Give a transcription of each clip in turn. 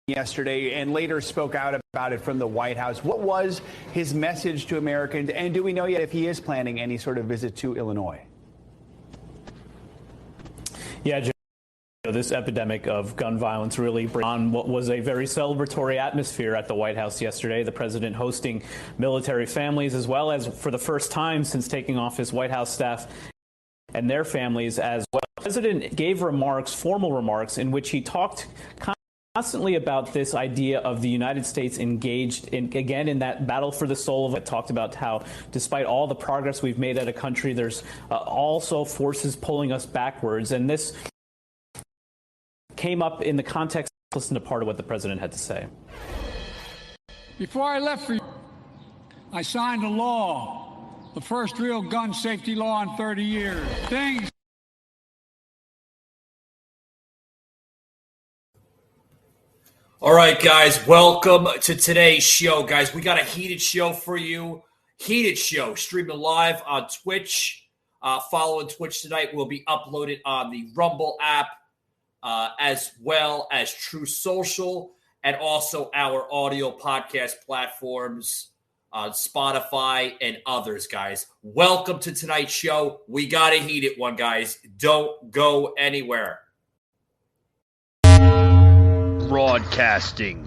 yesterday and later spoke out about it from the White House. What was his message to Americans? And do we know yet if he is planning any sort of visit to Illinois? Yeah, Joe, this epidemic of gun violence really brought on what was a very celebratory atmosphere at the White House yesterday. The president hosting military families, as well as for the first time since taking office, White House staff and their families as well. The president gave remarks, formal remarks, in which he talked constantly about this idea of the United States engaged in that battle for the soul of it. Talked about how despite all the progress we've made as a country, there's also forces pulling us backwards. And this came up in the context. Listen to part of what the president had to say. Before I left for you, I signed a law, the first real gun safety law in 30 years. Things. All right, guys, welcome to today's show, guys. We got a heated show for you. Heated show, streaming live on Twitch. Following Twitch tonight will be uploaded on the Rumble app, as well as True Social, and also our audio podcast platforms on Spotify and others, guys. Welcome to tonight's show. We got a heated one, guys. Don't go anywhere. Broadcasting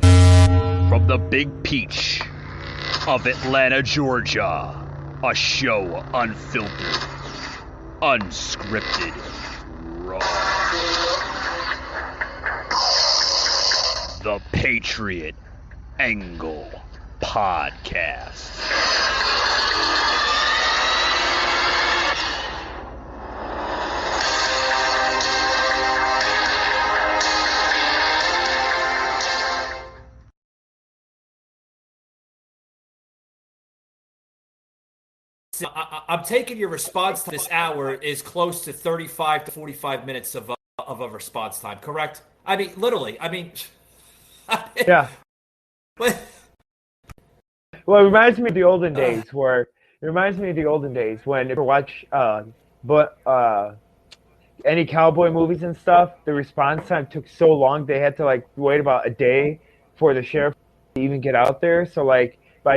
from the Big Peach of Atlanta, Georgia. A show unfiltered, unscripted, raw. The Patriot Angle Podcast. I'm taking your response to this hour is close to 35 to 45 minutes of a response time, correct? I mean, literally. Yeah. But Well, it reminds me of the olden days when if you watch any cowboy movies and stuff, the response time took so long they had to wait about a day for the sheriff to even get out there. So by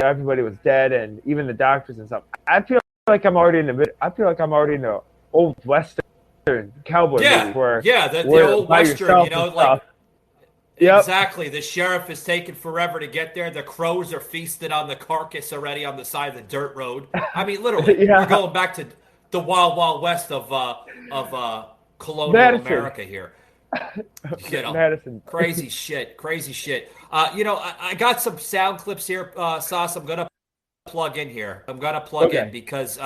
everybody was dead and even the doctors and stuff. I feel like I'm already in the old western cowboy movie where the old western, Yep. Exactly. The sheriff is taking forever to get there. The crows are feasted on the carcass already on the side of the dirt road. I mean, literally, Yeah. we're going back to the wild, wild west of colonial Madison. America here. Madison. Crazy shit. I got some sound clips here, Sauce. I'm gonna plug in here. In because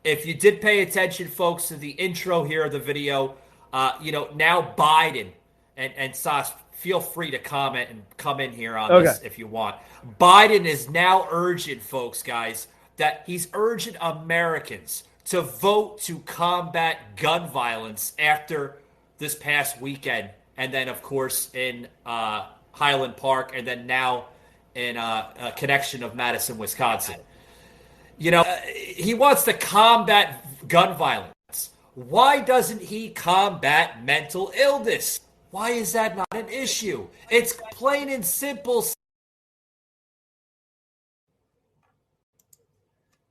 if you did pay attention, folks, to the intro here of the video, now Biden and Sauce, feel free to comment and come in here on this if you want. Biden is now urging folks, guys, that he's urging Americans to vote to combat gun violence after this past weekend. And then, of course, in Highland Park, and then now in a connection of Madison, Wisconsin. He wants to combat gun violence. Why doesn't he combat mental illness? Why is that not an issue? It's plain and simple.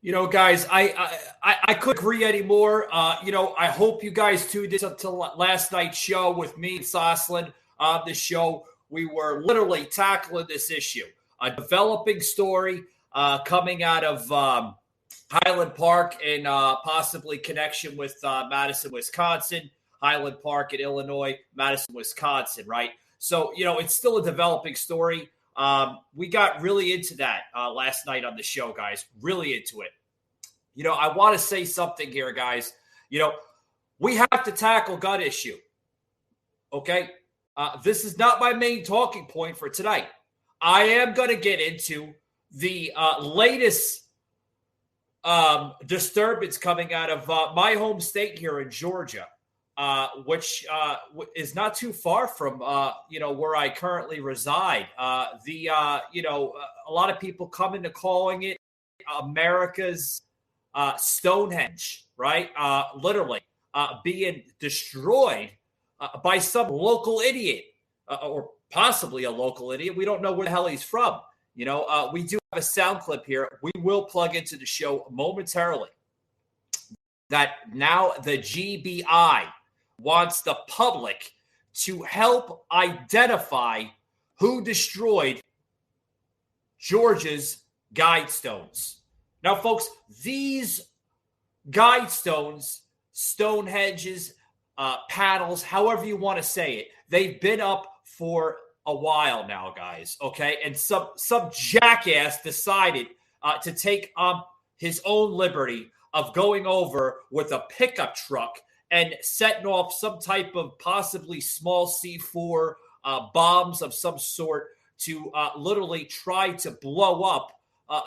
Guys, I couldn't agree anymore. I hope you guys tuned in to last night's show with me and Soslan on the show. We were literally tackling this issue. A developing story coming out of Highland Park in possibly connection with Madison, Wisconsin. Highland Park in Illinois, Madison, Wisconsin, right? So, it's still a developing story. We got really into that last night on the show, guys. Really into it. I want to say something here, guys. We have to tackle gun issue. Okay? This is not my main talking point for tonight. I am going to get into the latest disturbance coming out of my home state here in Georgia. Which is not too far from, where I currently reside. A lot of people come into calling it America's Stonehenge, right? Literally being destroyed by some local idiot or possibly a local idiot. We don't know where the hell he's from. We do have a sound clip here. We will plug into the show momentarily that now the GBI wants the public to help identify who destroyed Georgia's Guidestones. Now, folks, these Guidestones, Stonehenges, panels, however you want to say it, they've been up for a while now, guys, okay? And some jackass decided to take his own liberty of going over with a pickup truck and setting off some type of possibly small C4 bombs of some sort to literally try to blow up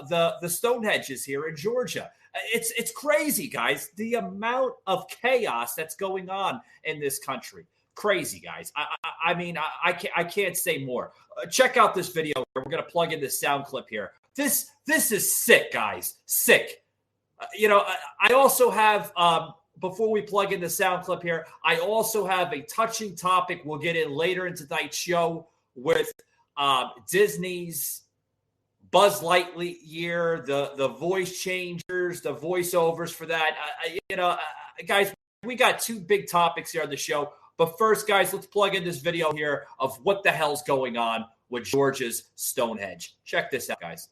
the Stonehenges here in Georgia. It's crazy, guys. The amount of chaos that's going on in this country. Crazy, guys. I can't say more. Check out this video. We're going to plug in this sound clip here. This is sick, guys. Sick. I also have, before we plug in the sound clip here, I also have a touching topic we'll get in later in tonight's show with Disney's Buzz Lightyear, the voice changers, the voiceovers for that. Guys, we got two big topics here on the show. But first, guys, let's plug in this video here of what the hell's going on with Georgia's Stonehenge. Check this out, guys.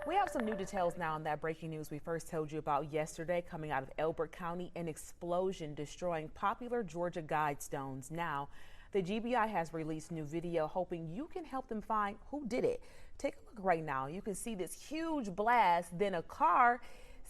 We have some new details now on that breaking news we first told you about yesterday coming out of Elbert County, an explosion destroying popular Georgia Guidestones. Now, the GBI has released new video hoping you can help them find who did it. Take a look right now. You can see this huge blast, then a car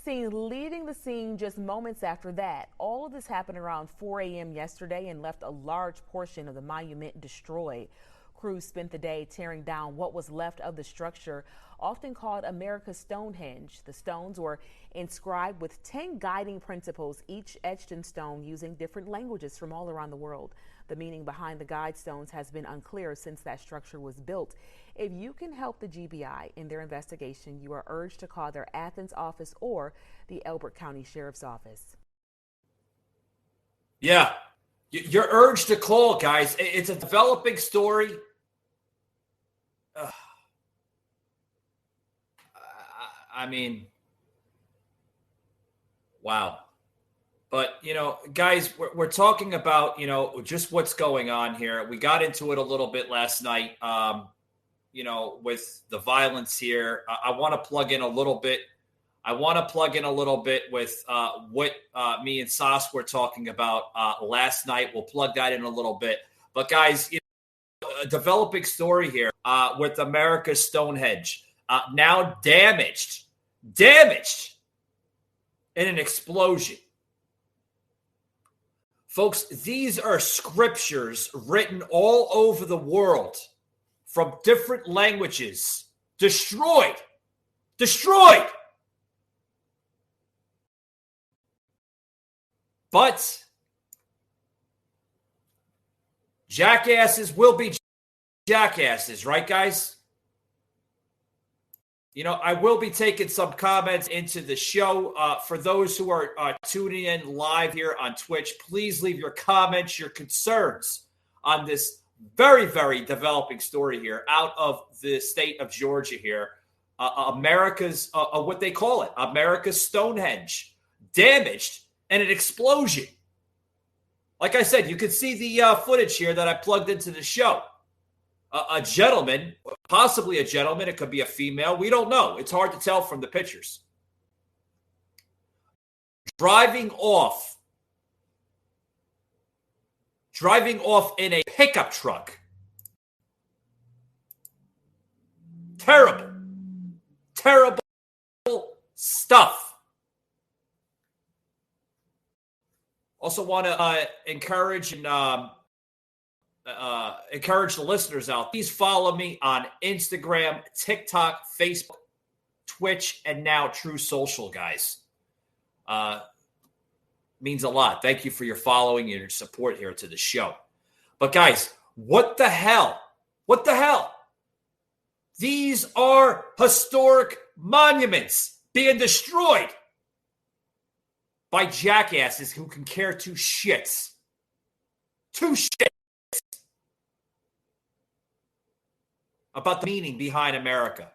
seen leaving the scene just moments after that. All of this happened around 4 a.m. yesterday and left a large portion of the monument destroyed. Crews spent the day tearing down what was left of the structure, often called America's Stonehenge. The stones were inscribed with 10 guiding principles, each etched in stone using different languages from all around the world. The meaning behind the Guidestones has been unclear since that structure was built. If you can help the GBI in their investigation, you are urged to call their Athens office or the Elbert County Sheriff's Office. Yeah, you're urged to call, guys. It's a developing story. Wow. But, guys, we're talking about, just what's going on here. We got into it a little bit last night, with the violence here. I want to plug in a little bit. With what me and Sos were talking about last night. We'll plug that in a little bit. But, guys, a developing story here with America's Stonehenge. Now damaged in an explosion. Folks, these are scriptures written all over the world from different languages. Destroyed. But jackasses will be jackasses, right, guys? I will be taking some comments into the show. For those who are tuning in live here on Twitch, please leave your comments, your concerns on this very, very developing story here out of the state of Georgia here. America's, what they call it, America's Stonehenge, damaged in an explosion. Like I said, you can see the footage here that I plugged into the show. A gentleman, possibly a gentleman, it could be a female. We don't know. It's hard to tell from the pictures. Driving off in a pickup truck. Terrible stuff. Also want to encourage the listeners out. Please follow me on Instagram, TikTok, Facebook, Twitch, and now True Social, guys. Means a lot. Thank you for your following and your support here to the show. But guys, what the hell? These are historic monuments being destroyed by jackasses who can care two shits. about the meaning behind America.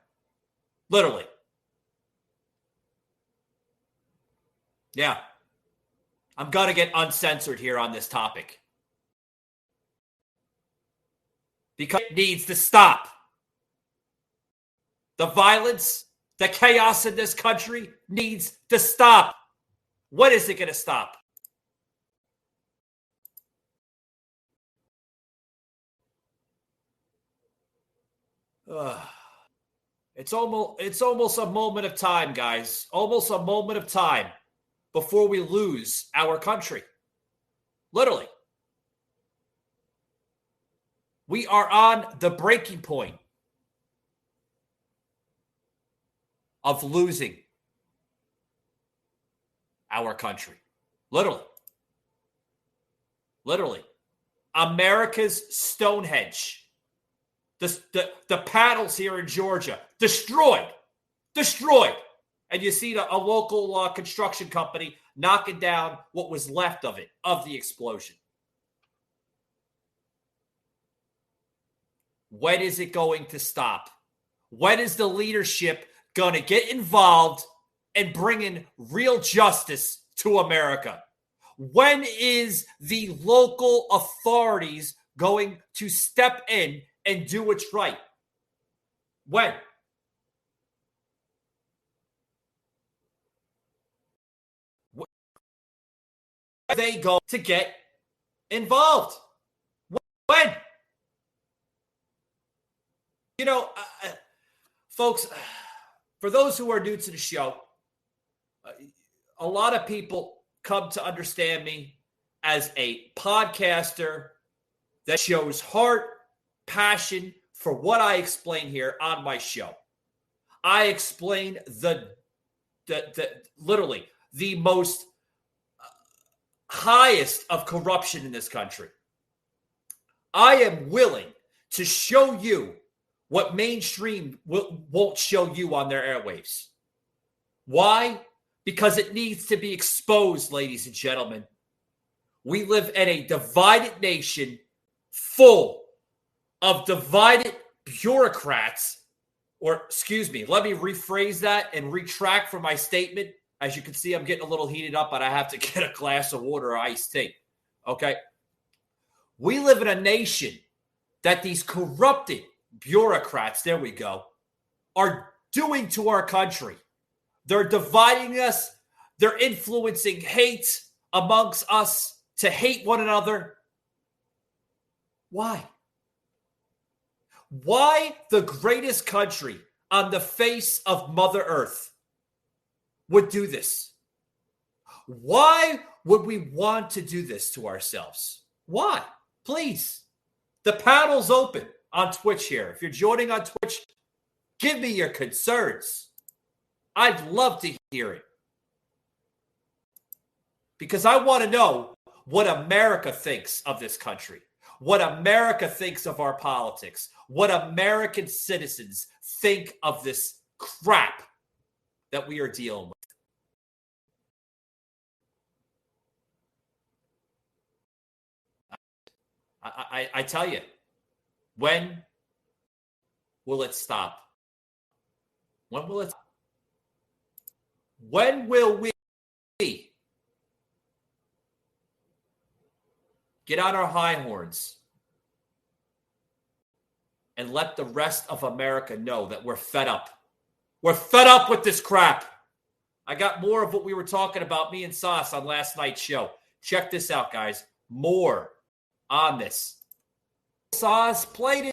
Literally. Yeah. I'm going to get uncensored here on this topic. Because it needs to stop. The violence, the chaos in this country needs to stop. When is it going to stop? It's almost a moment of time, guys. Almost a moment of time before we lose our country. Literally. We are on the breaking point of losing our country. Literally. Literally. America's Stonehenge. The panels here in Georgia, destroyed. And you see a local construction company knocking down what was left of it, of the explosion. When is it going to stop? When is the leadership going to get involved and bring in real justice to America? When is the local authorities going to step in and do what's right? When? Are they going to get involved? When? You know, folks, for those who are new to the show, a lot of people come to understand me as a podcaster that shows heart, passion for what I explain here on my show. I explain the literally the most highest of corruption in this country. I am willing to show you what mainstream won't show you on their airwaves. Why? Because it needs to be exposed, ladies and gentlemen. We live in a divided nation full of divided bureaucrats, or excuse me, let me rephrase that and retract from my statement. As you can see, I'm getting a little heated up, but I have to get a glass of water or iced tea. Okay? We live in a nation that these corrupted bureaucrats, there we go, are doing to our country. They're dividing us. They're influencing hate amongst us to hate one another. Why? Why the greatest country on the face of Mother Earth would do this? Why would we want to do this to ourselves? Why? Please. The panel's open on Twitch here. If you're joining on Twitch, give me your concerns. I'd love to hear it. Because I want to know what America thinks of this country, what America thinks of our politics, what American citizens think of this crap that we are dealing with. I tell you, when will it stop? When will it stop? When will we get on our high horns and let the rest of America know that we're fed up? We're fed up with this crap. I got more of what we were talking about, me and Sos, on last night's show. Check this out, guys. More on this. Sos, plain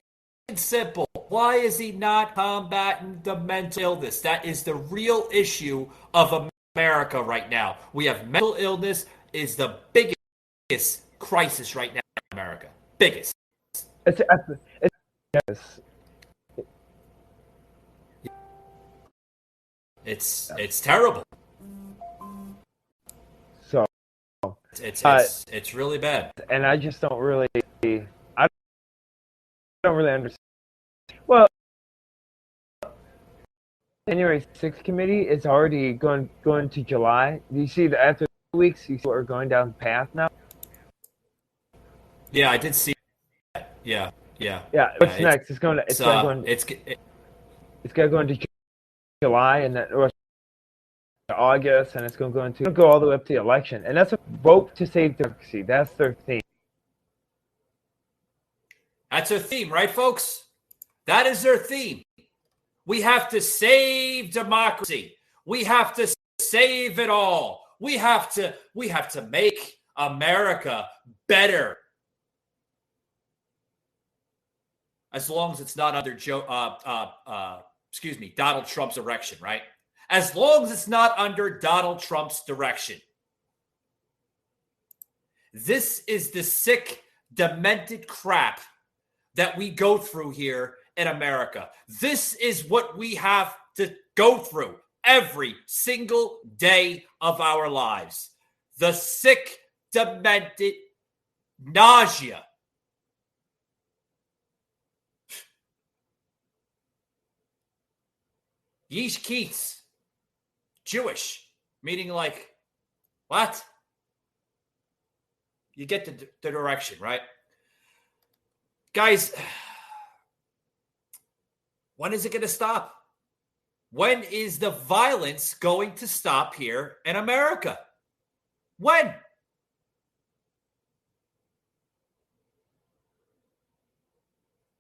and simple. Why is he not combating the mental illness? That is the real issue of America right now. We have mental illness is the biggest crisis right now in America. Biggest. It's terrible. So it's really bad. And I just don't really understand. Well, January 6th committee is already going to July. Do you see that after 2 weeks, you see we're going down the path now? Yeah, I did see that. Yeah. Yeah. What's next? It's going to go into July and then or August, and it's going to go all the way up to the election. And that's a vote to save democracy. That's their theme. That's their theme, right, folks? That is their theme. We have to save democracy. We have to save it all. We have to make America better. As long as it's not under Donald Trump's direction, right? As long as it's not under Donald Trump's direction. This is the sick, demented crap that we go through here in America. This is what we have to go through every single day of our lives. The sick, demented nausea. Yeesh Keats, Jewish, meaning like, what? You get the direction, right? Guys, when is it going to stop? When is the violence going to stop here in America? When?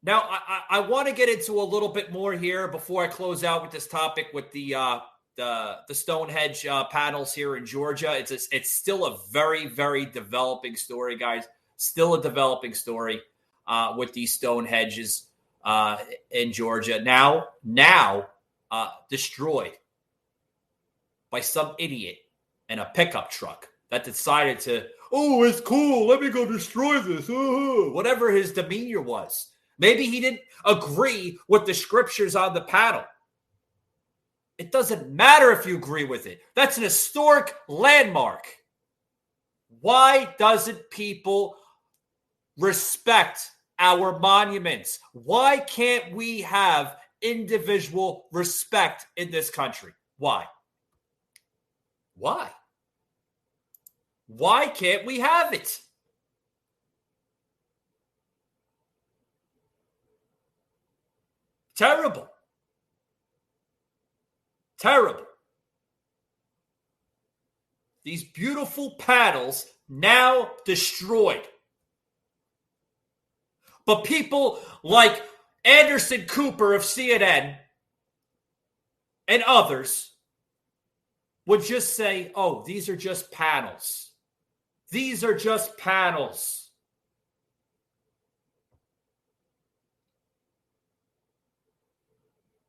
Now, I want to get into a little bit more here before I close out with this topic with the Stonehenge panels here in Georgia. It's still a very, very developing story, guys. Still a developing story with these Stonehenges in Georgia. Now destroyed by some idiot in a pickup truck that decided to, oh, it's cool, let me go destroy this. Whatever his demeanor was. Maybe he didn't agree with the scriptures on the panel. It doesn't matter if you agree with it. That's an historic landmark. Why doesn't people respect our monuments? Why can't we have individual respect in this country? Why? Why? Why can't we have it? Terrible. Terrible. These beautiful panels now destroyed. But people like Anderson Cooper of CNN and others would just say, oh, these are just panels. These are just panels.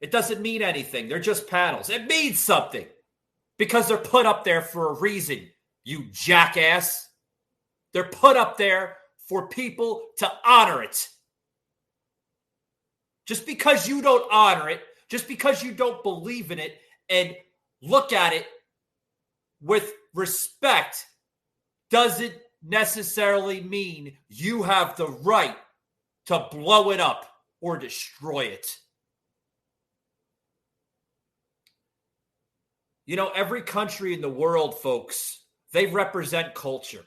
It doesn't mean anything. They're just panels. It means something because they're put up there for a reason, you jackass. They're put up there for people to honor it. Just because you don't honor it, just because you don't believe in it and look at it with respect doesn't necessarily mean you have the right to blow it up or destroy it. You know, every country in the world, folks, they represent culture.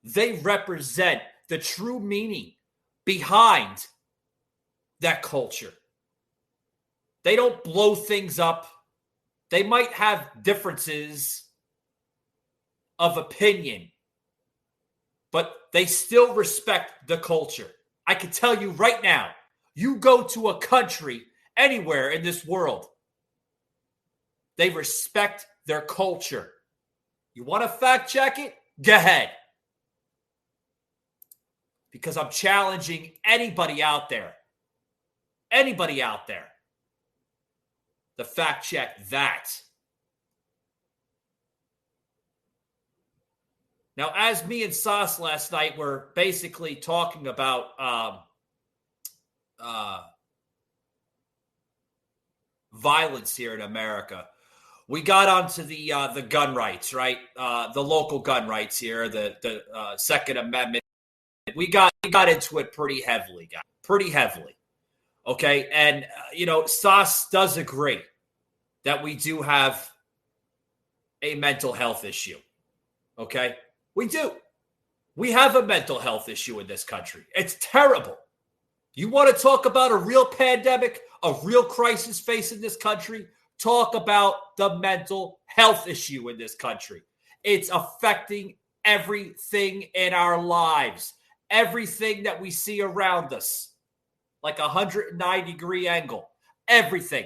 They represent the true meaning behind that culture. They don't blow things up. They might have differences of opinion, but they still respect the culture. I can tell you right now, you go to a country anywhere in this world, they respect their culture. You want to fact check it? Go ahead. Because I'm challenging anybody out there to fact check that. Now, as me and Sos last night were basically talking about violence here in America, we got onto the gun rights, right? The local gun rights here, the Second Amendment. We got into it pretty heavily, guys. Pretty heavily. Okay, and Sos does agree that we do have a mental health issue. Okay, we do. We have a mental health issue in this country. It's terrible. You want to talk about a real pandemic, a real crisis facing this country? Talk about the mental health issue in this country. It's affecting everything in our lives, everything that we see around us, like a 190-degree angle. Everything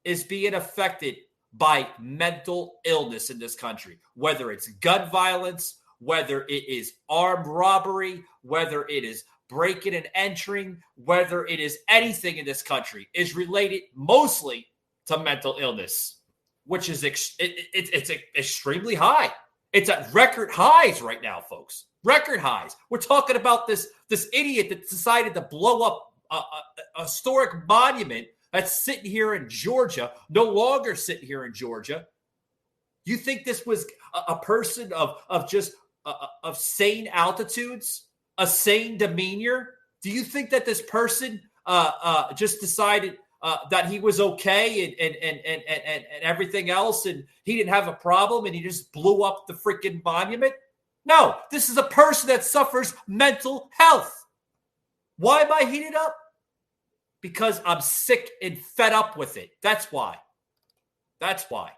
is being affected by mental illness in this country, whether it's gun violence, whether it is armed robbery, whether it is breaking and entering, whether it is anything in this country, is related mostly to mental illness, which is it's extremely high. It's at record highs right now, folks. Record highs. We're talking about this idiot that decided to blow up a historic monument that's sitting here in Georgia, no longer sitting here in Georgia. You think this was a person of just of sane altitudes, a sane demeanor? Do you think that this person just decided that he was okay and everything else, and he didn't have a problem, and he just blew up the freaking monument? No, this is a person that suffers mental health. Why am I heated up? Because I'm sick and fed up with it. That's why. That's why.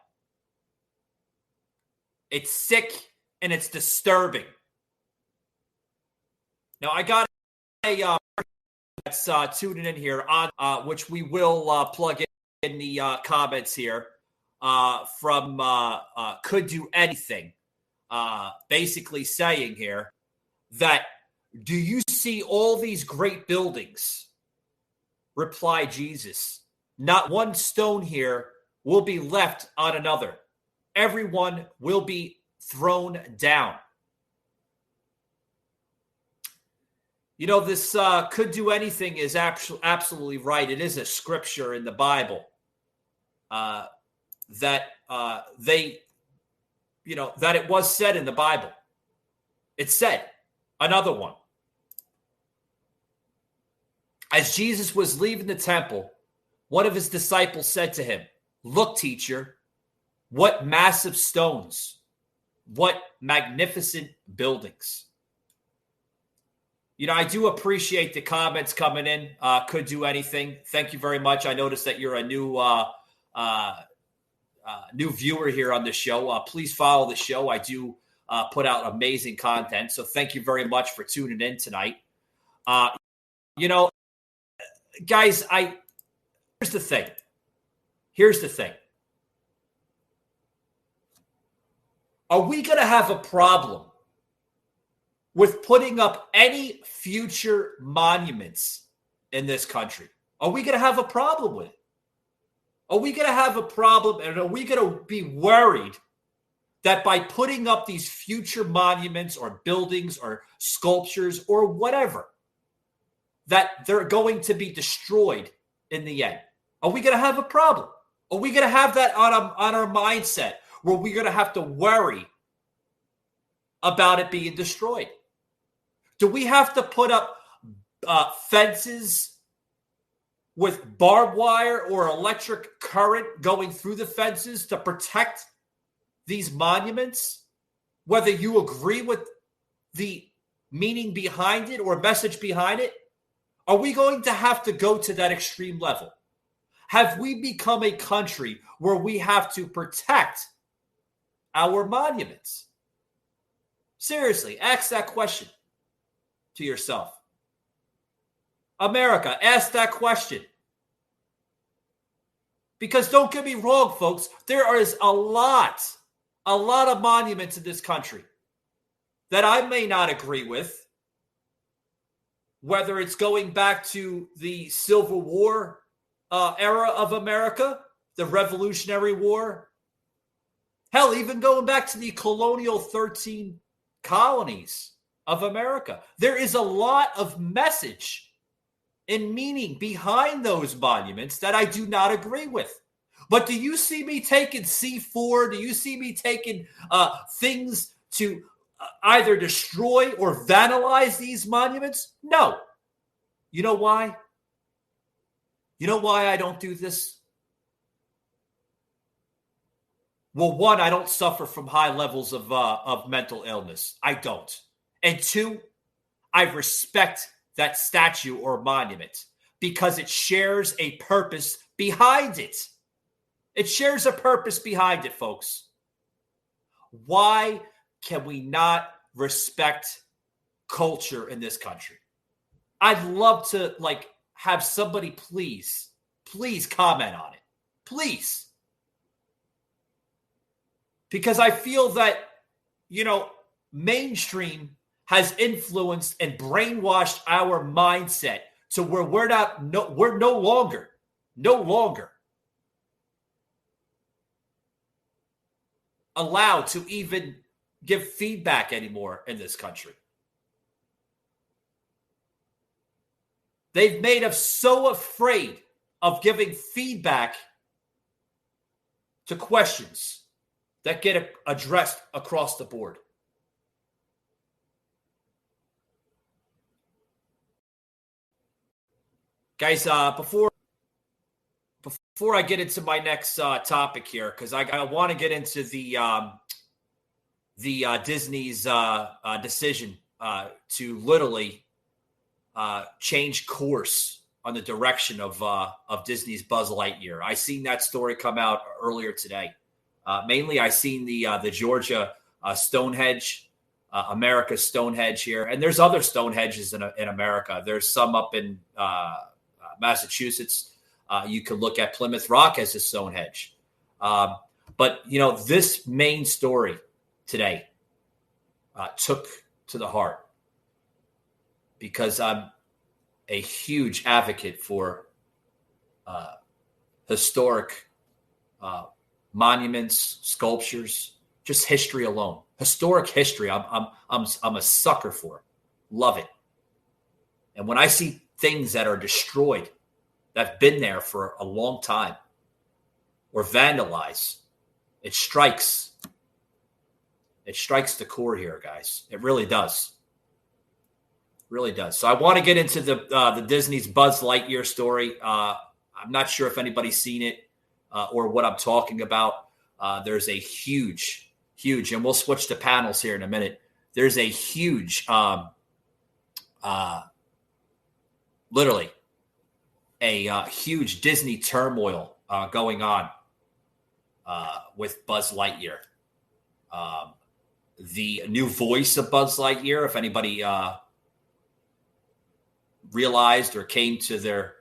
It's sick and it's disturbing. Now, I got a that's tuning in here, on which we will plug in the comments here from Could Do Anything. Basically saying here that, do you see all these great buildings? Reply Jesus, not one stone here will be left on another. Everyone will be thrown down. You know, this could do anything is absolutely right. It is a scripture in the Bible that that it was said in the Bible. It said, another one. As Jesus was leaving the temple, one of his disciples said to him, "Look, teacher, what massive stones, what magnificent buildings." You know, I do appreciate the comments coming in. Could do anything. Thank you very much. I noticed that you're a new viewer here on the show. Please follow the show. I do put out amazing content. So thank you very much for tuning in tonight. Guys, here's the thing. Here's the thing. Are we going to have a problem with putting up any future monuments in this country? Are we going to have a problem with it? Are we going to have a problem, and are we going to be worried that by putting up these future monuments or buildings or sculptures or whatever, that they're going to be destroyed in the end? Are we going to have a problem? Are we going to have that on our mindset where we're going to have to worry about it being destroyed? Do we have to put up fences with barbed wire or electric current going through the fences to protect these monuments, whether you agree with the meaning behind it or message behind it? Are we going to have to go to that extreme level? Have we become a country where we have to protect our monuments? Seriously, ask that question to yourself. America, ask that question. Because don't get me wrong, folks, there is a lot of monuments in this country that I may not agree with, whether it's going back to the Civil War era of America, the Revolutionary War, hell, even going back to the colonial 13 colonies of America. There is a lot of message and meaning behind those monuments that I do not agree with. But do you see me taking C4? Do you see me taking things to either destroy or vandalize these monuments? No. You know why? You know why I don't do this? Well, one, I don't suffer from high levels of mental illness. I don't. And two, I respect that statue or monument because it shares a purpose behind it. It shares a purpose behind it, folks. Why can we not respect culture in this country? I'd love to have somebody please comment on it. Please. Because I feel that, mainstream has influenced and brainwashed our mindset to where we're no longer allowed to even give feedback anymore in this country. They've made us so afraid of giving feedback to questions that get addressed across the board. Guys, before I get into my next topic here, because I want to get into the Disney's decision to literally change course on the direction of Disney's Buzz Lightyear. I seen that story come out earlier today. Mainly, I seen the Georgia Stonehenge, America's Stonehenge here, and there's other Stonehenges in America. There's some up in Massachusetts. You could look at Plymouth Rock as a Stonehenge. But, this main story today took to the heart because I'm a huge advocate for historic monuments, sculptures, just history alone. Historic history, I'm a sucker for. Love it. And when I see things that are destroyed, that've been there for a long time, or vandalized, it strikes the core here, guys. It really does. Really does. So I want to get into the Disney's Buzz Lightyear story. I'm not sure if anybody's seen it or what I'm talking about. There's a huge, and we'll switch to panels here in a minute. There's a huge, literally a huge Disney turmoil going on with Buzz Lightyear. The new voice of Buzz Lightyear, if anybody realized or came to their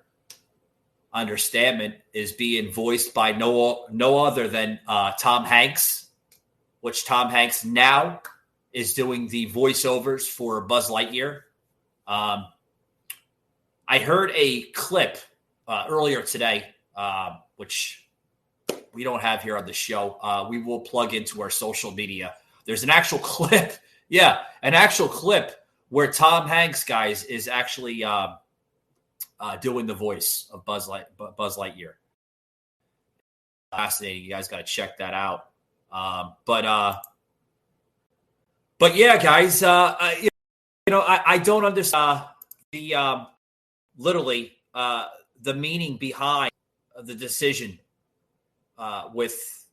understanding, is being voiced by no other than Tom Hanks, which Tom Hanks now is doing the voiceovers for Buzz Lightyear. I heard a clip earlier today, which we don't have here on the show. We will plug into our social media. There's an actual clip. Yeah, an actual clip where Tom Hanks, guys, is actually doing the voice of Buzz Lightyear. Fascinating. You guys got to check that out. But yeah, guys, I don't understand the meaning behind the decision with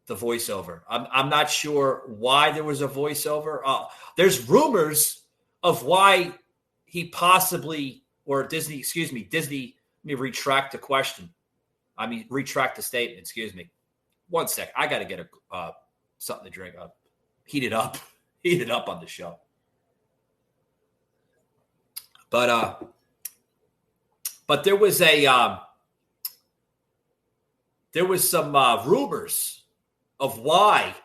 the voiceover. I'm not sure why there was a voiceover. There's rumors of why he possibly, or Disney, let me retract the question. Retract the statement, excuse me. One sec. I got to get something to drink up. Heat it up on the show. But there was some rumors of why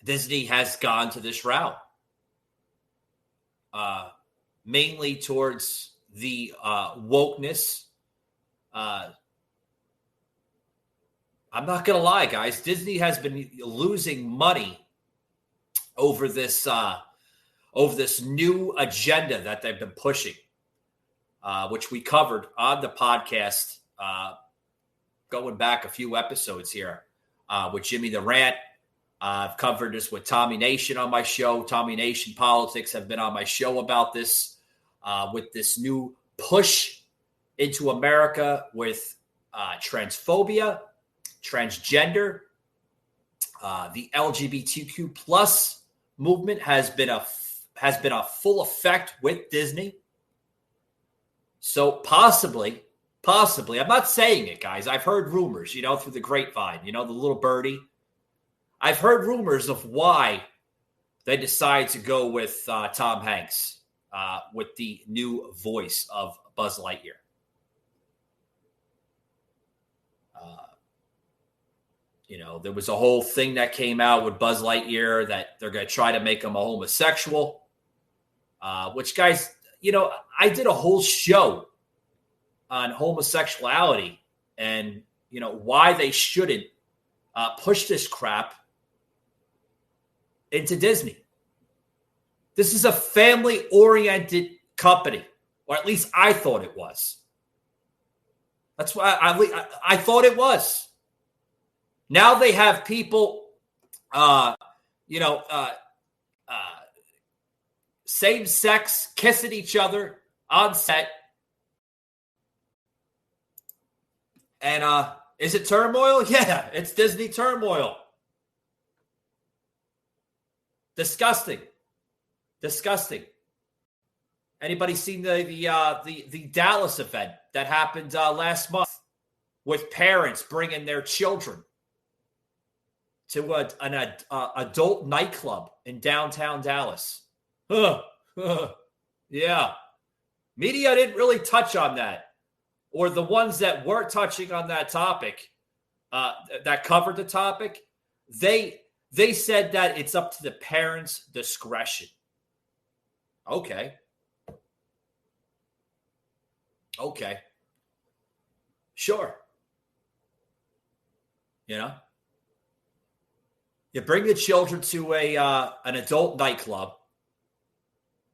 Disney has gone to this route. Mainly towards the wokeness. I'm not going to lie, guys. Disney has been losing money over this new agenda that they've been pushing, which we covered on the podcast going back a few episodes here with Jimmy the Rant. I've covered this with Tommy Nation on my show. Tommy Nation Politics have been on my show about this, with this new push into America with transphobia, transgender. The LGBTQ plus movement has been a has been a full effect with Disney. So possibly, I'm not saying it, guys. I've heard rumors, through the grapevine, the little birdie. I've heard rumors of why they decide to go with Tom Hanks with the new voice of Buzz Lightyear. There was a whole thing that came out with Buzz Lightyear that they're going to try to make him a homosexual, which, guys, I did a whole show on homosexuality and, why they shouldn't push this crap into Disney. This is a family-oriented company, or at least I thought it was. That's why I thought it was. Now they have people, same sex, kissing each other on set. And is it turmoil? Yeah, it's Disney turmoil. Disgusting. Anybody seen the Dallas event that happened last month with parents bringing their children to an adult nightclub in downtown Dallas? Yeah. Media didn't really touch on that. Or the ones that were touching on that topic, that covered the topic, they said that it's up to the parents' discretion. Okay. Sure. You bring the children to an adult nightclub,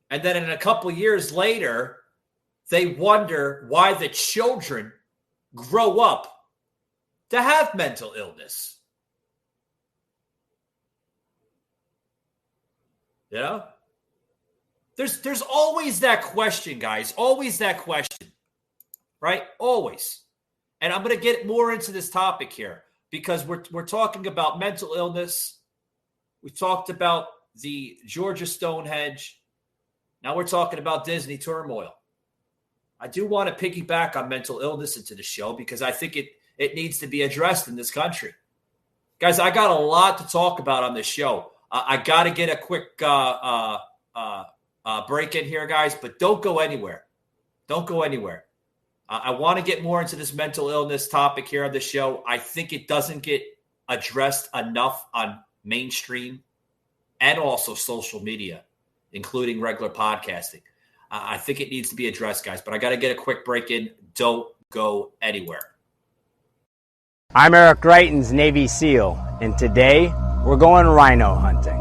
and then in a couple years later, they wonder why the children grow up to have mental illness. There's always that question, guys. Always that question, right? Always. And I'm going to get more into this topic here because we're talking about mental illness. We talked about the Georgia Stonehenge. Now we're talking about Disney turmoil. I do want to piggyback on mental illness into the show because I think it needs to be addressed in this country. Guys, I got a lot to talk about on this show. I got to get a quick break in here, guys, but don't go anywhere. Don't go anywhere. I want to get more into this mental illness topic here on the show. I think it doesn't get addressed enough on mainstream and also social media, including regular podcasting. I think it needs to be addressed, guys, but I got to get a quick break in. Don't go anywhere. I'm Eric Greitens, Navy SEAL, and today we're going rhino hunting.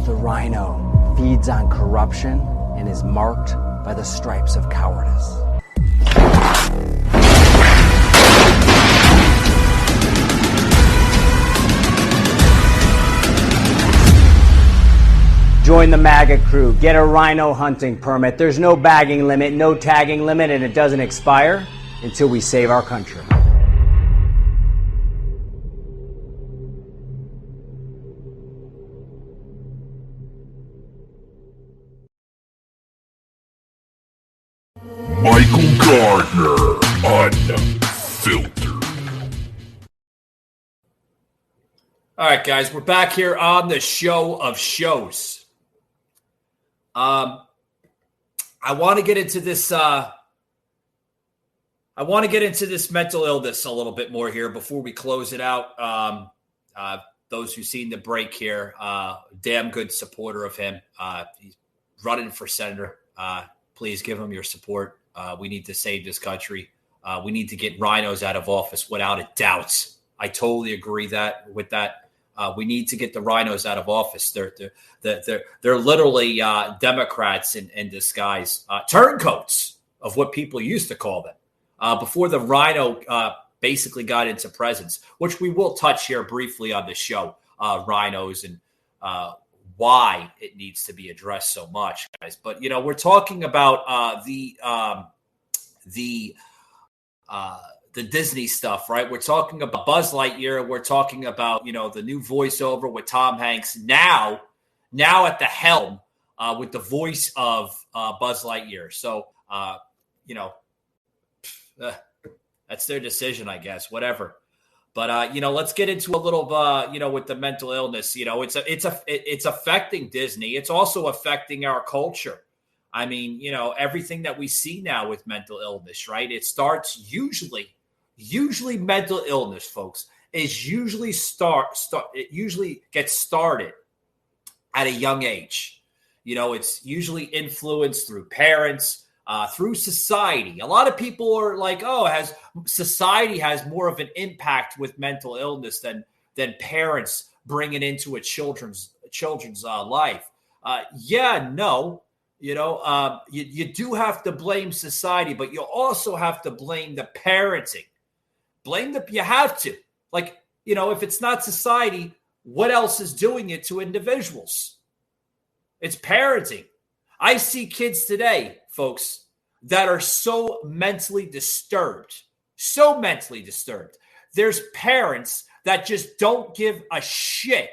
The rhino feeds on corruption and is marked by the stripes of cowardice. Join the MAGA crew. Get a rhino hunting permit. There's no bagging limit, no tagging limit, and it doesn't expire until we save our country. Michael Gardner, Unfiltered. All right, guys, we're back here on the show of shows. I want to get into this. I want to get into this mental illness a little bit more here before we close it out. Those who've seen the break here, damn good supporter of him. He's running for senator. Please give him your support. We need to save this country. We need to get rhinos out of office without a doubt. I totally agree with that. We need to get the rhinos out of office. They're literally Democrats in disguise, turncoats of what people used to call them before the rhino basically got into presence, which we will touch here briefly on the show, rhinos and why it needs to be addressed so much, guys. But, we're talking about the Disney stuff, right? We're talking about Buzz Lightyear. We're talking about, the new voiceover with Tom Hanks now at the helm with the voice of Buzz Lightyear. So, that's their decision, I guess, whatever. But, let's get into a little, with the mental illness. It's affecting Disney. It's also affecting our culture. I mean, everything that we see now with mental illness, right? It starts usually mental illness, folks, is usually it usually gets started at a young age. It's usually influenced through parents, through society. A lot of people are like, society has more of an impact with mental illness than parents bring it into a children's life. You do have to blame society, but you also have to blame the parenting. You have to. If it's not society, what else is doing it to individuals? It's parenting. I see kids today, folks, that are so mentally disturbed. There's parents that just don't give a shit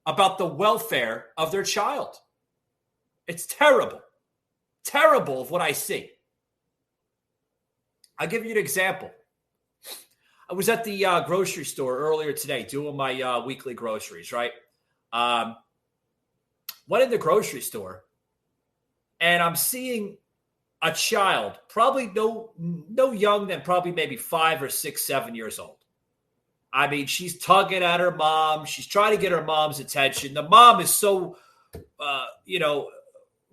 about the welfare of their child. It's terrible of what I see. I'll give you an example. I was at the grocery store earlier today doing my weekly groceries, right? Went in the grocery store, and I'm seeing a child, probably no young than probably maybe 5 or 6, 7 years old. I mean, she's tugging at her mom. She's trying to get her mom's attention. The mom is so,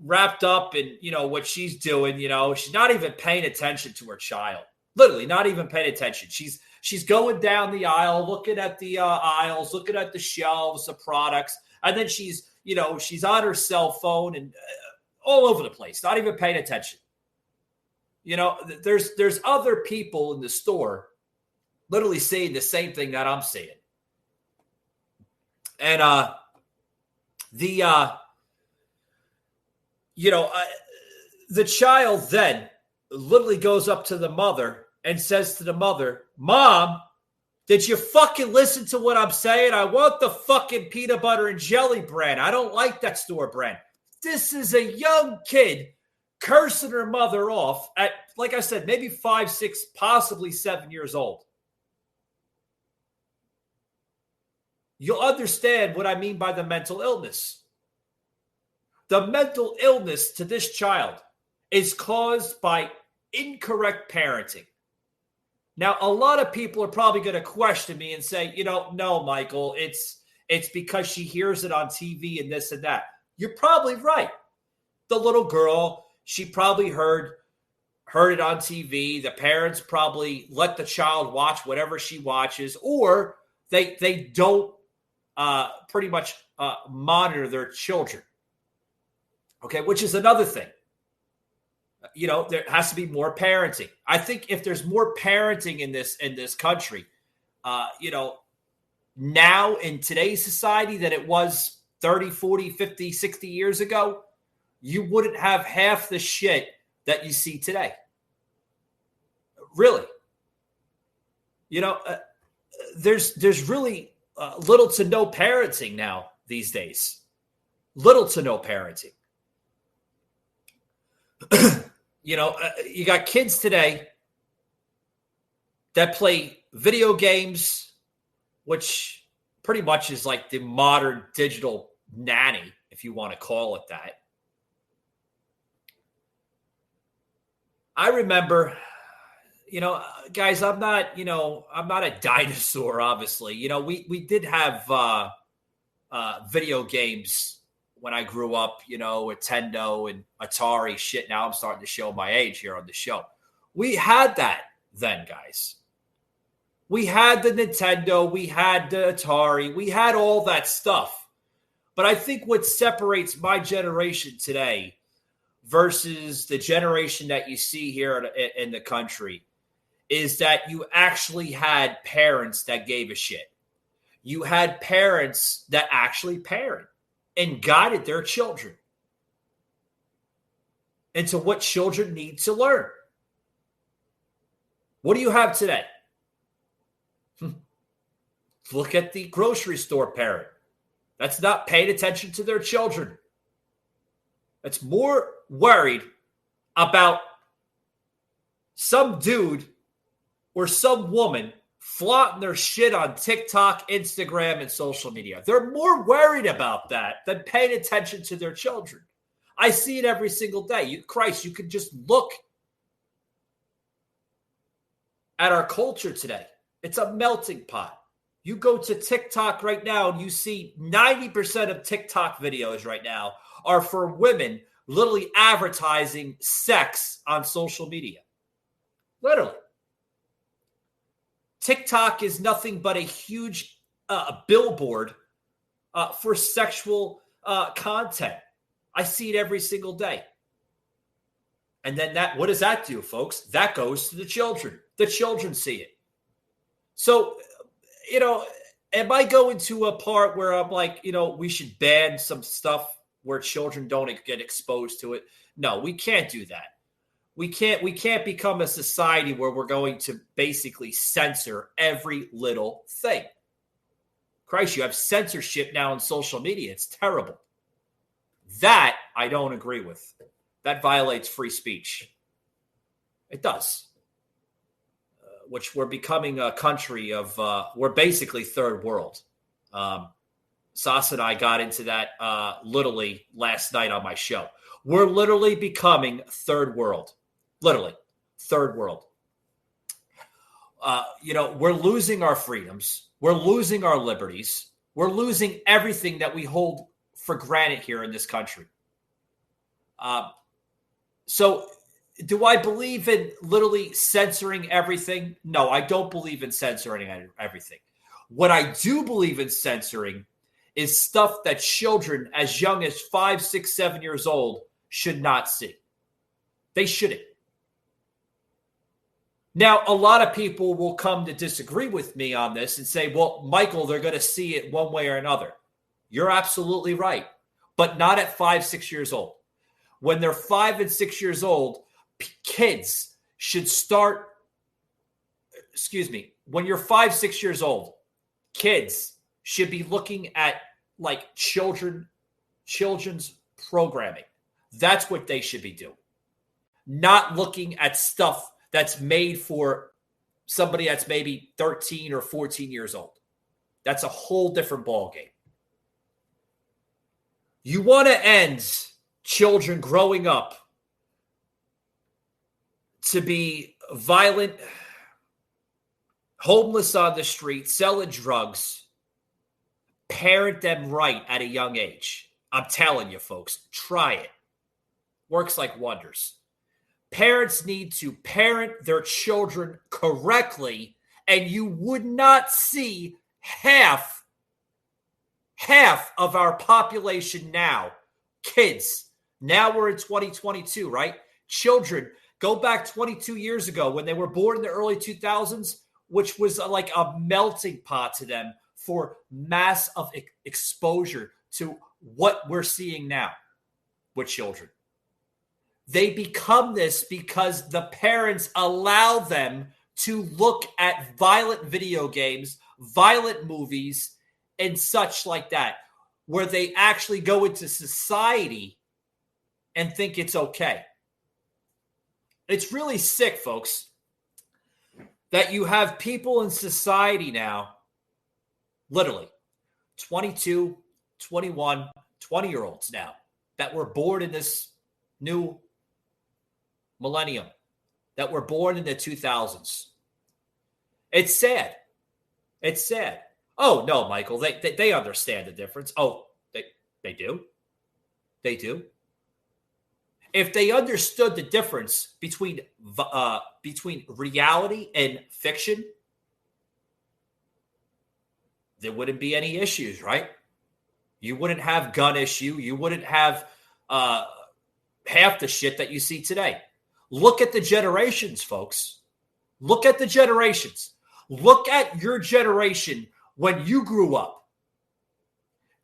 wrapped up in, what she's doing. She's not even paying attention to her child. Literally not even paying attention. She's going down the aisle, looking at the aisles, looking at the shelves, the products. And then she's on her cell phone and all over the place, not even paying attention. There's other people in the store literally saying the same thing that I'm saying. And the child then literally goes up to the mother and says to the mother, "Mom, did you fucking listen to what I'm saying? I want the fucking peanut butter and jelly brand. I don't like that store brand." This is a young kid cursing her mother off at, like I said, maybe 5, 6, possibly 7 years old. You'll understand what I mean by the mental illness. The mental illness to this child is caused by incorrect parenting. Now, a lot of people are probably going to question me and say, no, Michael, it's because she hears it on TV and this and that. You're probably right. The little girl, she probably heard it on TV. The parents probably let the child watch whatever she watches, or they don't pretty much monitor their children. Okay, which is another thing. There has to be more parenting. I think if there's more parenting in this country, now in today's society than it was 30, 40, 50, 60 years ago, you wouldn't have half the shit that you see today. Really. There's really little to no parenting now these days. Little to no parenting. You got kids today that play video games, which pretty much is like the modern digital nanny, if you want to call it that. I remember, guys, I'm not a dinosaur, obviously. We did have video games when I grew up, Nintendo and Atari shit. Now I'm starting to show my age here on the show. We had that then, guys. We had the Nintendo, we had the Atari, we had all that stuff. But I think what separates my generation today versus the generation that you see here in the country is that you actually had parents that gave a shit. You had parents that actually parent and guided their children into what children need to learn. What do you have today? Look at the grocery store parent that's not paying attention to their children. that's more worried about some dude or some woman flaunting their shit on TikTok, Instagram, and social media. They're more worried about that than paying attention to their children. I see it every single day. You can just look at our culture today. It's a melting pot. You go to TikTok right now and you see 90% of TikTok videos right now are for women literally advertising sex on social media. Literally. TikTok is nothing but a huge billboard for sexual content. I see it every single day. And then what does that do, folks? That goes to the children. The children see it. So, am I going to a part where I'm like, we should ban some stuff where children don't get exposed to it? No, we can't do that. We can't become a society where we're going to basically censor every little thing. Christ, you have censorship now on social media. It's terrible. That I don't agree with. That violates free speech. It does. Which we're becoming a country of, we're basically third world. Sas and I got into that literally last night on my show. We're literally becoming third world. Literally, third world. We're losing our freedoms. We're losing our liberties. We're losing everything that we hold for granted here in this country. So do I believe in literally censoring everything? No, I don't believe in censoring everything. What I do believe in censoring is stuff that children as young as 5, 6, 7 years old should not see. They shouldn't. Now, a lot of people will come to disagree with me on this and say, well, Michael, they're going to see it one way or another. You're absolutely right, but not at 5, 6 years old. When they're 5 and 6 years old, kids should start, when you're 5, 6 years old, kids should be looking at like children's programming. That's what they should be doing. Not looking at stuff that's made for somebody that's maybe 13 or 14 years old. That's a whole different ballgame. You want to end children growing up to be violent, homeless on the street, selling drugs, parent them right at a young age. I'm telling you, folks, try it. Works like wonders. Parents need to parent their children correctly, and you would not see half of our population now, kids. Now we're in 2022, right? Children, go back 22 years ago when they were born in the early 2000s, which was like a melting pot to them for mass of exposure to what we're seeing now with children. They become this because the parents allow them to look at violent video games, violent movies, and such like that, where they actually go into society and think it's okay. It's really sick, folks, that you have people in society now, literally 22, 21, 20-year-olds now that were born in this new millennium, that were born in the 2000s. It's sad. It's sad. Oh, no, Michael, they understand the difference. Oh, they do. They do. If they understood the difference between reality and fiction, there wouldn't be any issues, right? You wouldn't have gun issue. You wouldn't have half the shit that you see today. Look at the generations, folks. Look at the generations. Look at your generation when you grew up.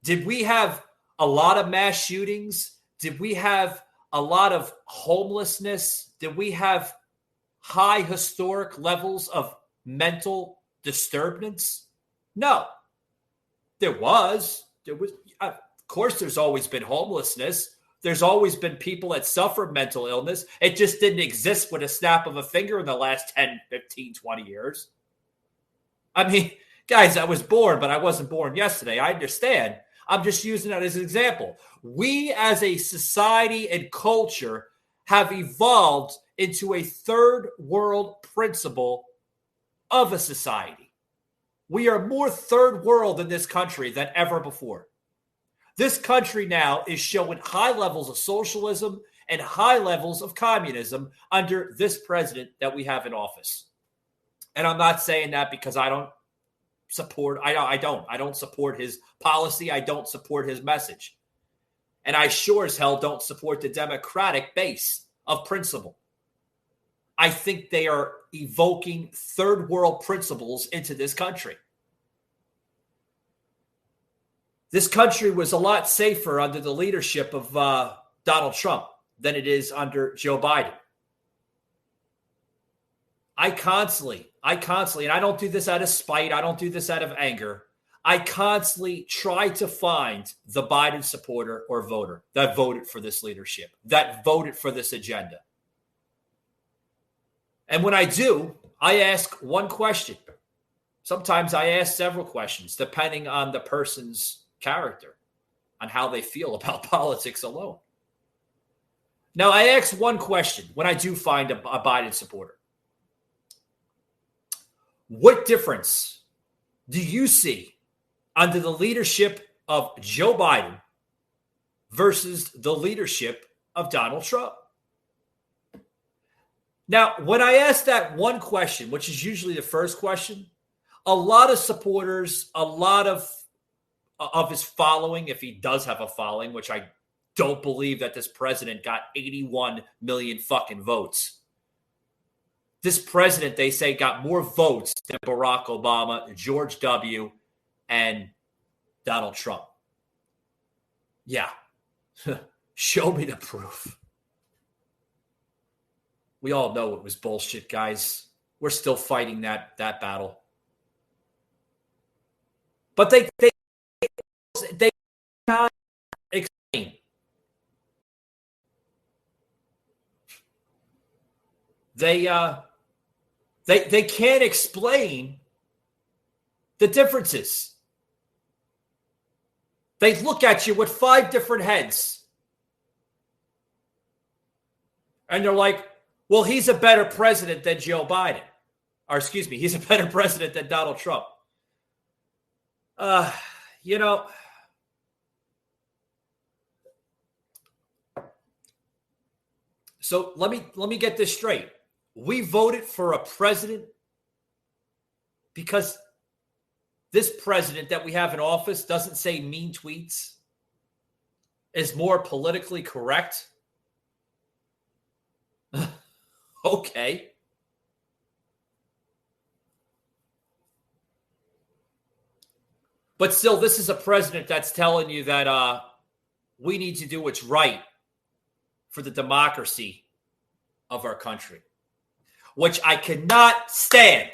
Did we have a lot of mass shootings? Did we have a lot of homelessness? Did we have high historic levels of mental disturbance? No. There was. Of course, there's always been homelessness. There's always been people that suffer mental illness. It just didn't exist with a snap of a finger in the last 10, 15, 20 years. I mean, guys, I was born, but I wasn't born yesterday. I understand. I'm just using that as an example. We as a society and culture have evolved into a third world principle of a society. We are more third world in this country than ever before. This country now is showing high levels of socialism and high levels of communism under this president that we have in office. And I'm not saying that because I don't support his policy. I don't support his message. And I sure as hell don't support the Democratic base of principle. I think they are evoking third world principles into this country. This country was a lot safer under the leadership of Donald Trump than it is under Joe Biden. I constantly, and I don't do this out of spite. I don't do this out of anger. I constantly try to find the Biden supporter or voter that voted for this leadership, that voted for this agenda. And when I do, I ask one question. Sometimes I ask several questions, depending on the person's character, on how they feel about politics alone. Now, I ask one question when I do find a Biden supporter. What difference do you see under the leadership of Joe Biden versus the leadership of Donald Trump? Now, when I ask that one question, which is usually the first question, a lot of supporters, a lot of his following, if he does have a following, which I don't believe that this president got 81 million fucking votes. This president, they say, got more votes than Barack Obama, George W., and Donald Trump. Yeah. Show me the proof. We all know it was bullshit, guys. We're still fighting that battle. But they can't explain. They can't explain the differences. They look at you with 5 different heads. And they're like, well, he's a better president than Joe Biden. Or excuse me, he's a better president than Donald Trump. So let me get this straight. We voted for a president because this president that we have in office doesn't say mean tweets, is more politically correct. Okay. But still, this is a president that's telling you that we need to do what's right for the democracy of our country, which I cannot stand.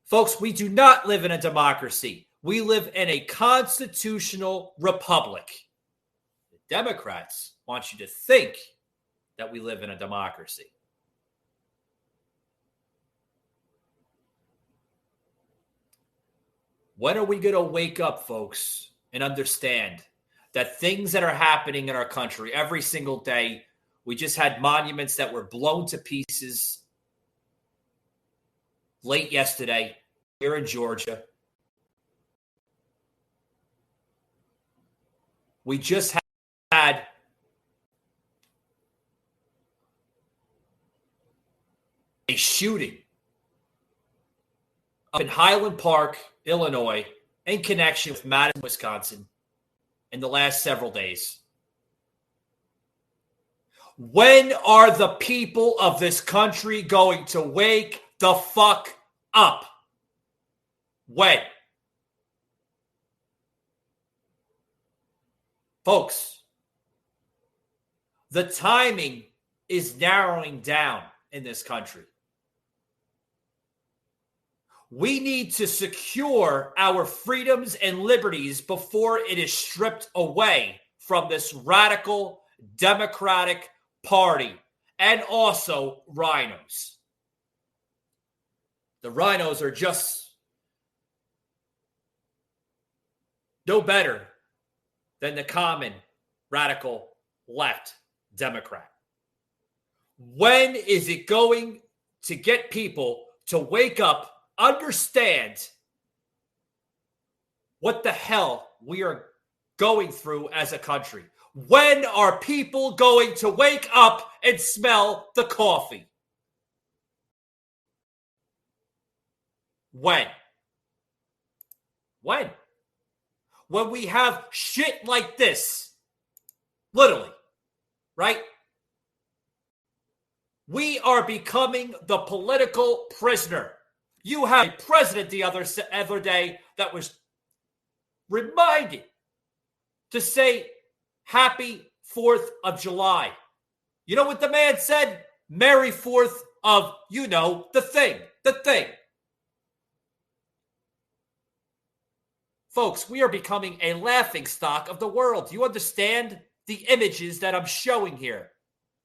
Folks, we do not live in a democracy. We live in a constitutional republic. The Democrats want you to think that we live in a democracy. When are we going to wake up, folks, and understand that things that are happening in our country every single day, we just had monuments that were blown to pieces late yesterday here in Georgia. We just had a shooting up in Highland Park, Illinois, in connection with Madison, Wisconsin, in the last several days. When are the people of this country going to wake the fuck up? When? Folks, the timing is narrowing down in this country. We need to secure our freedoms and liberties before it is stripped away from this radical Democratic Party and also rhinos. The rhinos are just no better than the common radical left Democrat. When is it going to get people to wake up, understand what the hell we are going through as a country? When are people going to wake up and smell the coffee? When? When we have shit like this, literally, right? We are becoming the political prisoner. You have a president the other day that was reminded to say Happy 4th of July. You know what the man said? Merry 4th of, the thing. Folks, we are becoming a laughingstock of the world. Do you understand the images that I'm showing here?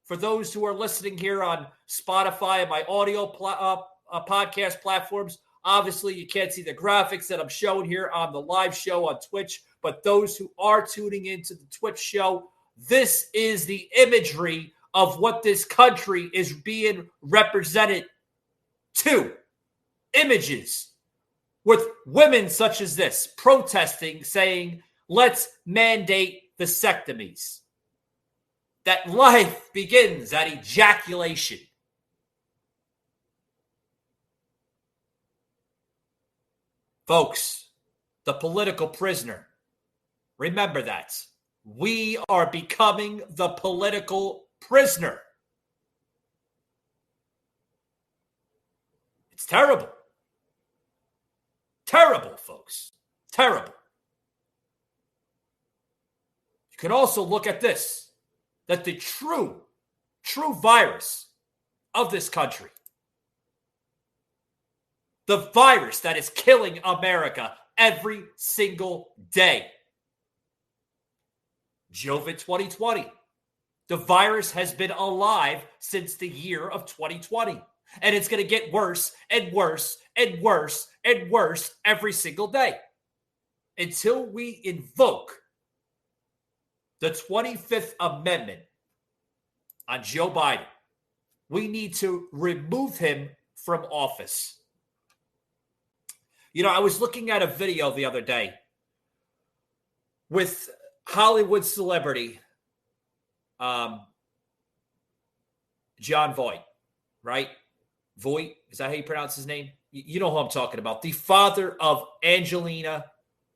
For those who are listening here on Spotify and my audio podcast platforms, obviously you can't see the graphics that I'm showing here on the live show on Twitch, but those who are tuning into the Twitch show, this is the imagery of what this country is being represented to. Images with women such as this protesting, saying, let's mandate vasectomies. That life begins at ejaculation. Folks, the political prisoner. Remember that. We are becoming the political prisoner. It's terrible. Terrible, folks. Terrible. You can also look at this. That the true virus of this country, the virus that is killing America every single day, COVID 2020. The virus has been alive since the year of 2020. And it's going to get worse and worse and worse and worse every single day until we invoke the 25th Amendment on Joe Biden. We need to remove him from office. I was looking at a video the other day with Hollywood celebrity John Voight, right? Voight, is that how you pronounce his name? You know who I'm talking about. The father of Angelina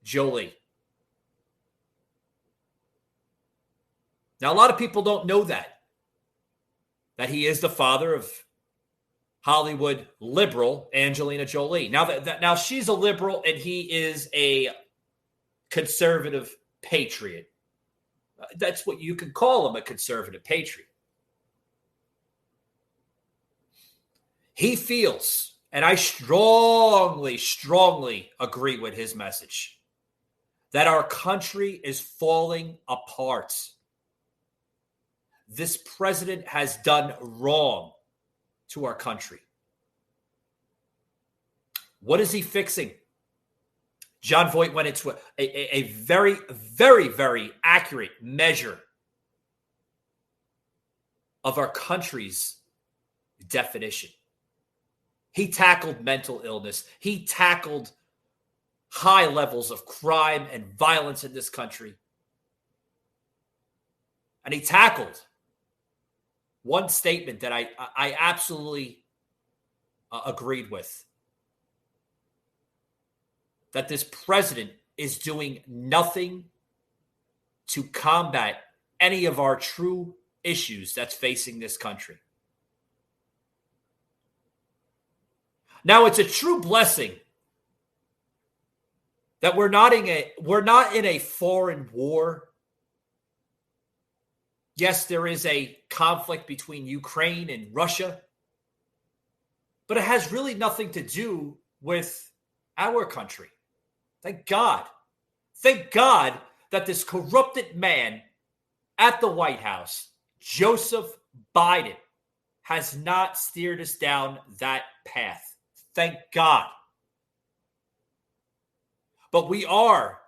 Jolie. Now, a lot of people don't know that he is the father of Hollywood liberal Angelina Jolie. Now she's a liberal and he is a conservative patriot. That's what you can call him, a conservative patriot. He feels, and I strongly, strongly agree with his message, that our country is falling apart. This president has done wrong to our country. What is he fixing? John Voight went into a very, very, very accurate measure of our country's definition. He tackled mental illness. He tackled high levels of crime and violence in this country. And he tackled one statement that I absolutely agreed with. That this president is doing nothing to combat any of our true issues that's facing this country. Now, it's a true blessing that we're not in a foreign war. Yes, there is a conflict between Ukraine and Russia, but it has really nothing to do with our country. Thank God. Thank God that this corrupted man at the White House, Joseph Biden, has not steered us down that path. Thank God. But we are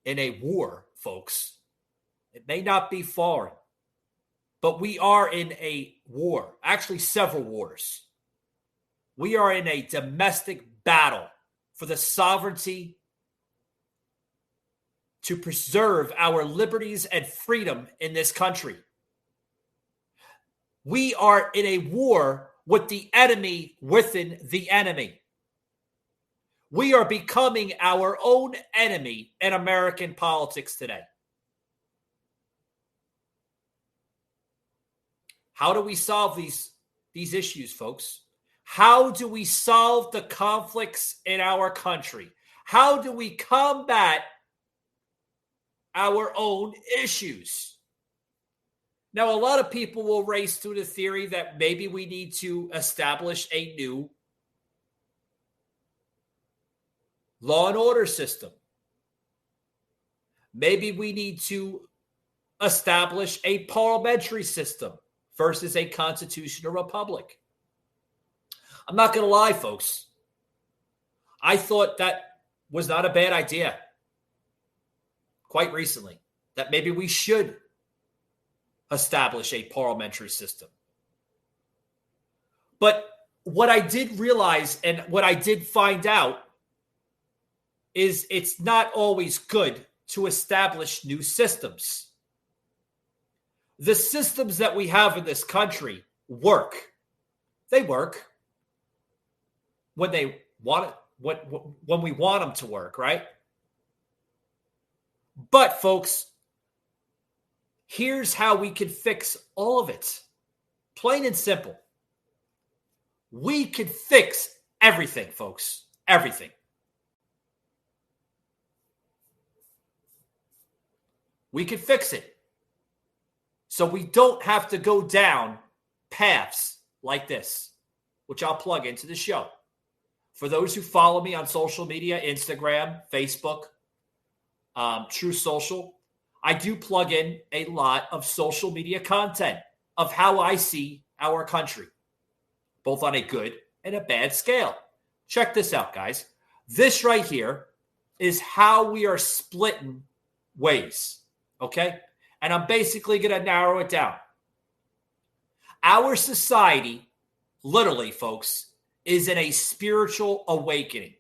in a war, folks. It may not be foreign, but we are in a war, actually several wars. We are in a domestic battle for the sovereignty to preserve our liberties and freedom in this country. We are in a war with the enemy within the enemy. We are becoming our own enemy in American politics today. How do we solve these issues, folks? How do we solve the conflicts in our country? How do we combat our own issues? Now, a lot of people will race through the theory that maybe we need to establish a new law and order system. Maybe we need to establish a parliamentary system versus a constitutional republic. I'm not going to lie, folks. I thought that was not a bad idea quite recently, that maybe we should establish a parliamentary system. But what I did realize and what I did find out is it's not always good to establish new systems. The systems that we have in this country work. They work when they want it, when we want them to work, right? But folks, here's how we can fix all of it. Plain and simple. We can fix everything, folks. Everything. We can fix it. So we don't have to go down paths like this, which I'll plug into the show. For those who follow me on social media, Instagram, Facebook, True Social, I do plug in a lot of social media content of how I see our country, both on a good and a bad scale. Check this out, guys. This right here is how we are splitting ways, okay? And I'm basically going to narrow it down. Our society, literally, folks, is in a spiritual awakening.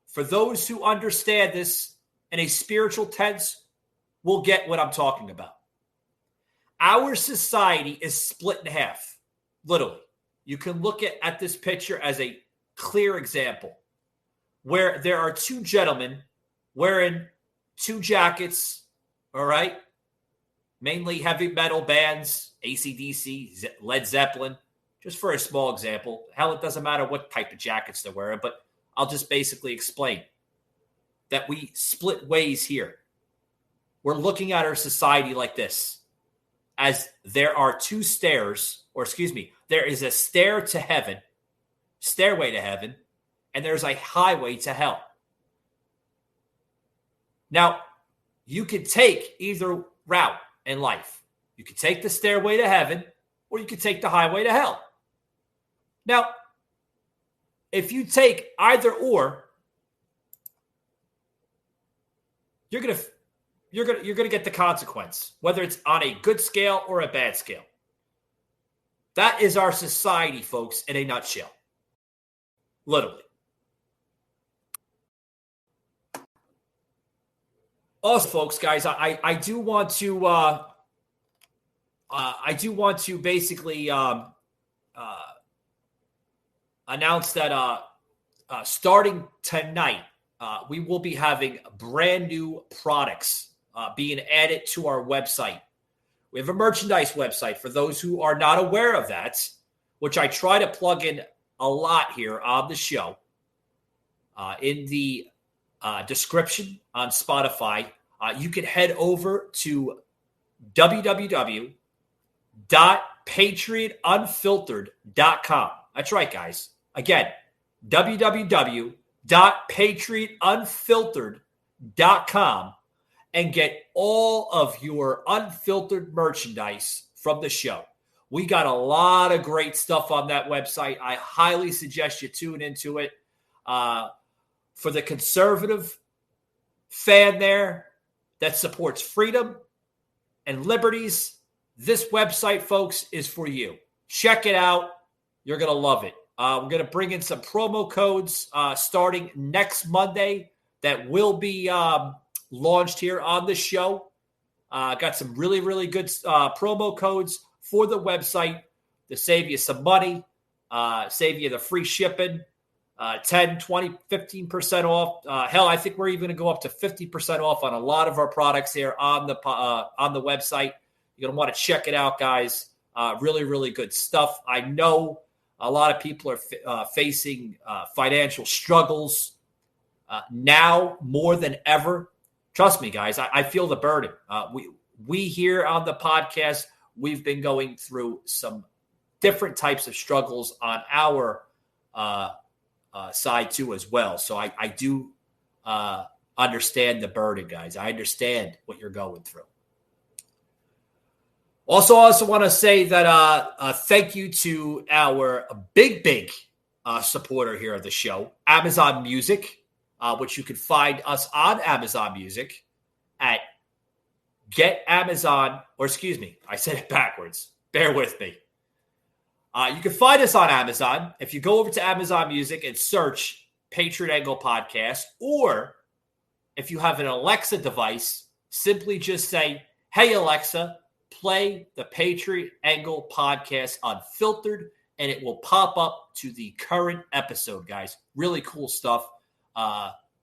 For those who understand this in a spiritual tense, will get what I'm talking about. Our society is split in half, literally. You can look at this picture as a clear example where there are two gentlemen wearing two jackets, all right? Mainly heavy metal bands, AC/DC, Led Zeppelin, just for a small example. Hell, it doesn't matter what type of jackets they're wearing, but I'll just basically explain that we split ways here. We're looking at our society like this, as there are two stairs, there is a stairway to heaven, and there's a highway to hell. Now, you could take either route in life. You could take the stairway to heaven, or you could take the highway to hell. Now, if you take either or, you're gonna get the consequence, whether it's on a good scale or a bad scale. That is our society, folks, in a nutshell. Literally. Also, folks, guys, I do want to basically announce that starting tonight, we will be having brand new products being added to our website. We have a merchandise website for those who are not aware of that, which I try to plug in a lot here on the show. In the description on Spotify, you can head over to www.patriotunfiltered.com. That's right, guys. Again, www.patriotunfiltered.com. and get all of your unfiltered merchandise from the show. We got a lot of great stuff on that website. I highly suggest you tune into it. For the conservative fan there that supports freedom and liberties, this website, folks, is for you. Check it out. You're going to love it. We're going to bring in some promo codes starting next Monday that will be launched here on the show. Got some really, really good promo codes for the website to save you some money, save you the free shipping, 10, 20, 15% off. Hell, I think we're even going to go up to 50% off on a lot of our products here on the website. You're going to want to check it out, guys. Really, really good stuff. I know a lot of people are facing financial struggles now more than ever. Trust me, guys, I feel the burden. We here on the podcast, we've been going through some different types of struggles on our side too as well. So I do understand the burden, guys. I understand what you're going through. I also want to say that thank you to our big supporter here of the show, Amazon Music, which you can find us on Amazon Music at I said it backwards. Bear with me. You can find us on Amazon. If you go over to Amazon Music and search Patriot Angle Podcast, or if you have an Alexa device, simply just say, "Hey Alexa, play the Patriot Angle Podcast Unfiltered," and it will pop up to the current episode, guys. Really cool stuff.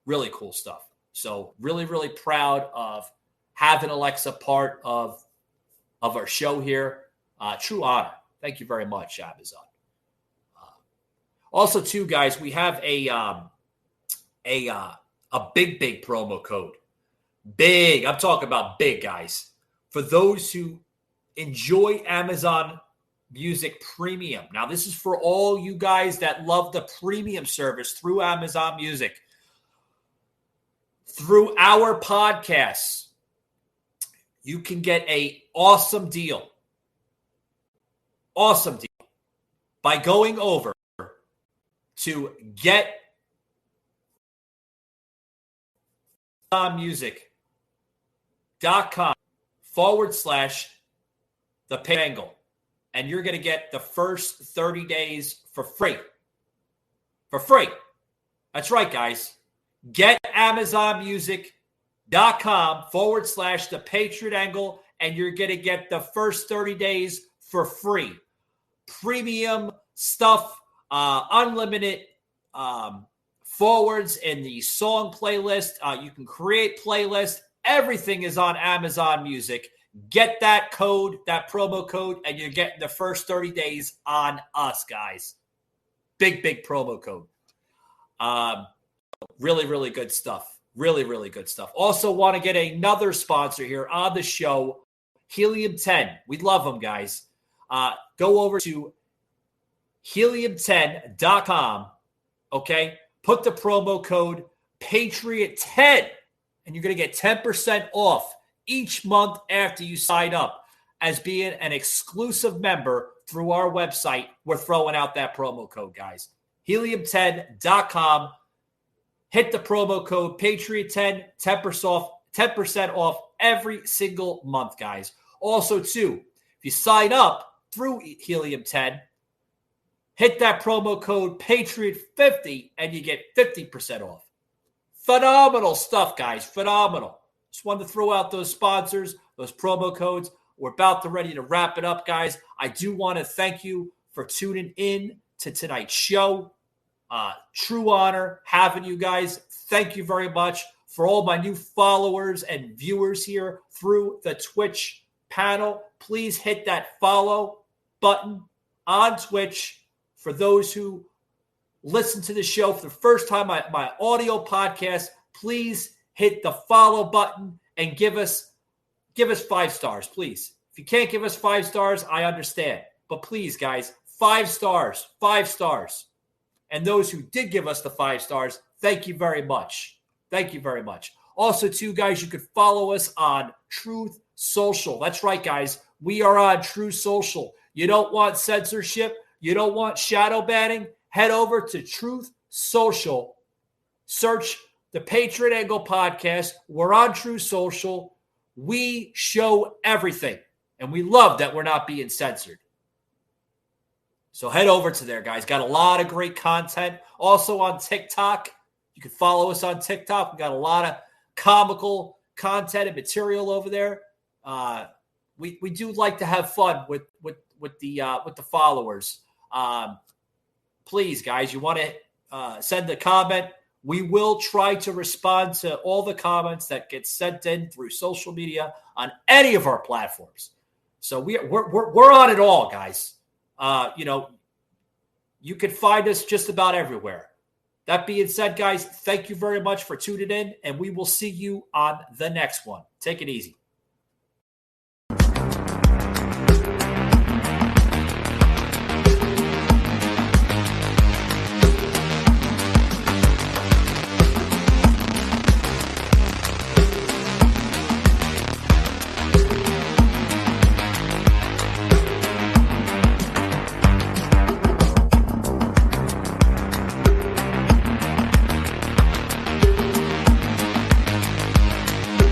Really cool stuff. So really, really proud of having Alexa part of our show here. True honor. Thank you very much, Amazon. Also, too, guys, we have a big promo code. Big. I'm talking about big, guys. For those who enjoy Amazon Music Premium. Now, this is for all you guys that love the premium service through Amazon Music. Through our podcasts, you can get an awesome deal. Awesome deal. By going over to getamazonmusic.com/the Pangle. And you're going to get the first 30 days for free. For free. That's right, guys. getamazonmusic.com/the Patriot Angle, and you're going to get the first 30 days for free. Premium stuff, unlimited forwards in the song playlist. You can create playlists. Everything is on Amazon Music. Get that code, that promo code, and you're getting the first 30 days on us, guys. Big promo code. Really, really good stuff. Really, really good stuff. Also want to get another sponsor here on the show, Helium 10. We love them, guys. Go over to helium10.com, okay? Put the promo code Patriot10, and you're going to get 10% off each month after you sign up as being an exclusive member through our website. We're throwing out that promo code, guys. Helium10.com. Hit the promo code Patriot10, 10% off every single month, guys. Also, too, if you sign up through Helium 10, hit that promo code Patriot50 and you get 50% off. Phenomenal stuff, guys. Phenomenal. Just wanted to throw out those sponsors, those promo codes. We're ready to wrap it up, guys. I do want to thank you for tuning in to tonight's show. True honor having you guys. Thank you very much for all my new followers and viewers here through the Twitch panel. Please hit that follow button on Twitch. For those who listen to the show for the first time, my audio podcast, please hit the follow button and give us 5 stars, please. If you can't give us 5 stars, I understand. But please, guys, 5 stars, 5 stars. And those who did give us the 5 stars, thank you very much. Thank you very much. Also, too, guys, you can follow us on Truth Social. That's right, guys. We are on True Social. You don't want censorship? You don't want shadow banning? Head over to Truth Social. Search the Patriot Angle Podcast. We're on True Social. We show everything. And we love that we're not being censored. So head over to there, guys. Got a lot of great content. Also on TikTok. You can follow us on TikTok. We got a lot of comical content and material over there. We do like to have fun with the followers. Please, guys, you want to send a comment. We will try to respond to all the comments that get sent in through social media on any of our platforms. So we're on it all, guys. You can find us just about everywhere. That being said, guys, thank you very much for tuning in, and we will see you on the next one. Take it easy.